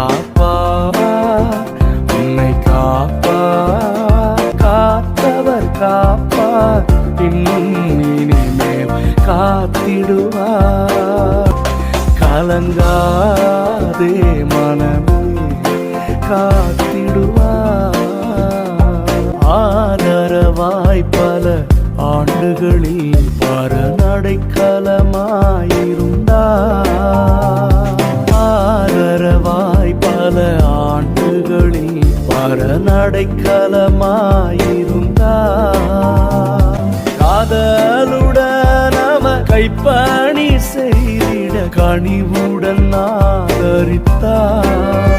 காப்பார், உன்னை காப்பார், காத்தவர் காப்பார், இன்னும் இனிமேல் காத்திடுவார். கலங்காதே மனமே, காத்திடுவார். ஆதரவாய் பல ஆண்டுகளில் பரநடைக்கலமாயிருந்தார். ஆதரவாய் பல ஆண்டுகளில் பரநடைக்கலமாயிருந்தார். காதலுடன் நம கைப்பணி செய்திட கனிவுடன் ஆதரித்தார்.